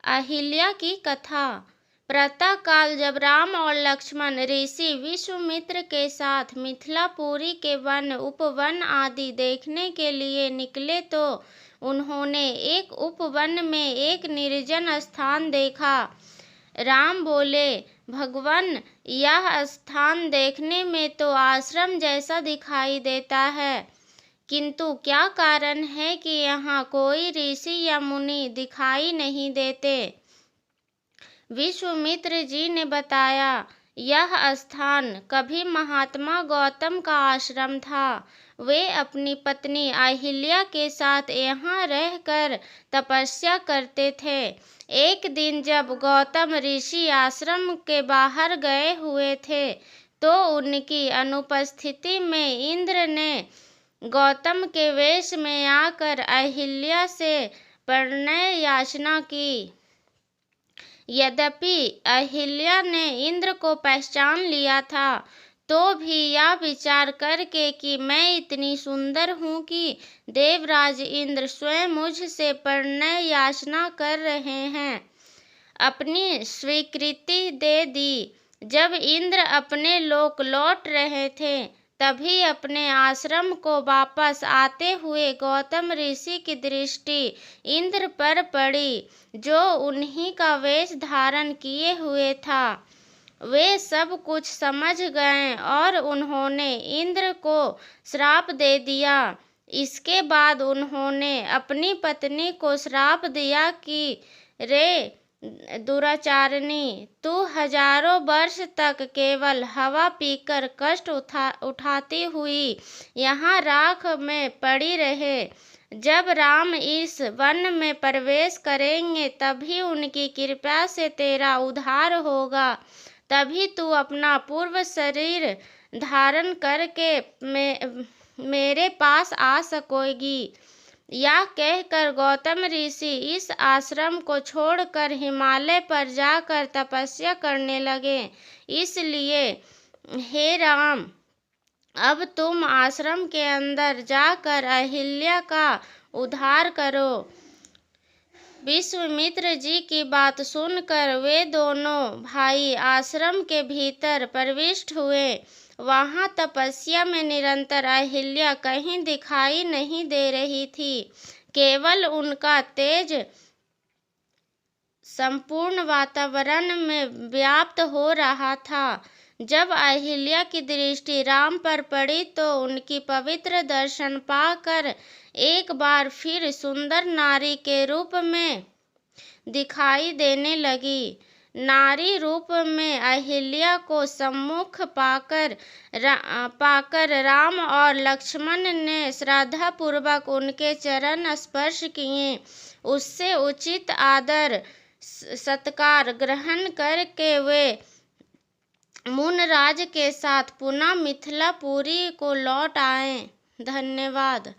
अहिल्या की कथा। प्रातःकाल जब राम और लक्ष्मण ऋषि विश्वामित्र के साथ मिथिलापुरी के वन उपवन आदि देखने के लिए निकले तो उन्होंने एक उपवन में एक निर्जन स्थान देखा। राम बोले, भगवान, यह स्थान देखने में तो आश्रम जैसा दिखाई देता है, किंतु क्या कारण है कि यहाँ कोई ऋषि या मुनि दिखाई नहीं देते। विश्वामित्र जी ने बताया, यह स्थान कभी महात्मा गौतम का आश्रम था। वे अपनी पत्नी अहिल्या के साथ यहाँ रहकर तपस्या करते थे। एक दिन जब गौतम ऋषि आश्रम के बाहर गए हुए थे तो उनकी अनुपस्थिति में इंद्र ने गौतम के वेश में आकर अहिल्या से प्रणय याचना की। यद्यपि अहिल्या ने इंद्र को पहचान लिया था, तो भी यह विचार करके कि मैं इतनी सुंदर हूँ कि देवराज इंद्र स्वयं मुझसे प्रणय याचना कर रहे हैं, अपनी स्वीकृति दे दी। जब इंद्र अपने लोक लौट रहे थे तभी अपने आश्रम को वापस आते हुए गौतम ऋषि की दृष्टि इंद्र पर पड़ी, जो उन्हीं का वेश धारण किए हुए था। वे सब कुछ समझ गए और उन्होंने इंद्र को श्राप दे दिया। इसके बाद उन्होंने अपनी पत्नी को श्राप दिया कि रे दुराचारिणी, तू हजारों वर्ष तक केवल हवा पीकर कष्ट उठाती हुई यहाँ राख में पड़ी रहे। जब राम इस वन में प्रवेश करेंगे तभी उनकी कृपा से तेरा उद्धार होगा, तभी तू अपना पूर्व शरीर धारण करके मेरे पास आ सकोगी। यह कहकर गौतम ऋषि इस आश्रम को छोड़कर हिमालय पर जाकर तपस्या करने लगे। इसलिए हे राम, अब तुम आश्रम के अंदर जाकर अहिल्या का उद्धार करो। विश्वामित्र जी की बात सुनकर वे दोनों भाई आश्रम के भीतर प्रविष्ट हुए। वहां तपस्या में निरंतर अहिल्या कहीं दिखाई नहीं दे रही थी, केवल उनका तेज संपूर्ण वातावरण में व्याप्त हो रहा था। जब अहिल्या की दृष्टि राम पर पड़ी तो उनकी पवित्र दर्शन पाकर एक बार फिर सुंदर नारी के रूप में दिखाई देने लगी। नारी रूप में अहिल्या को सम्मुख पाकर राम और लक्ष्मण ने श्रद्धा पूर्वक उनके चरण स्पर्श किए। उससे उचित आदर सत्कार ग्रहण करके वे मुनराज के साथ पुनः मिथिलापुरी को लौट आए। धन्यवाद।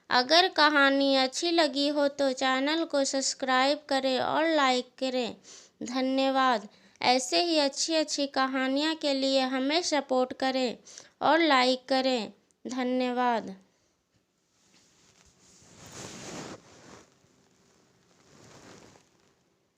अगर कहानी अच्छी लगी हो तो चैनल को सब्सक्राइब करें और लाइक करें। धन्यवाद। ऐसे ही अच्छी कहानियाँ के लिए हमें सपोर्ट करें और लाइक करें। धन्यवाद।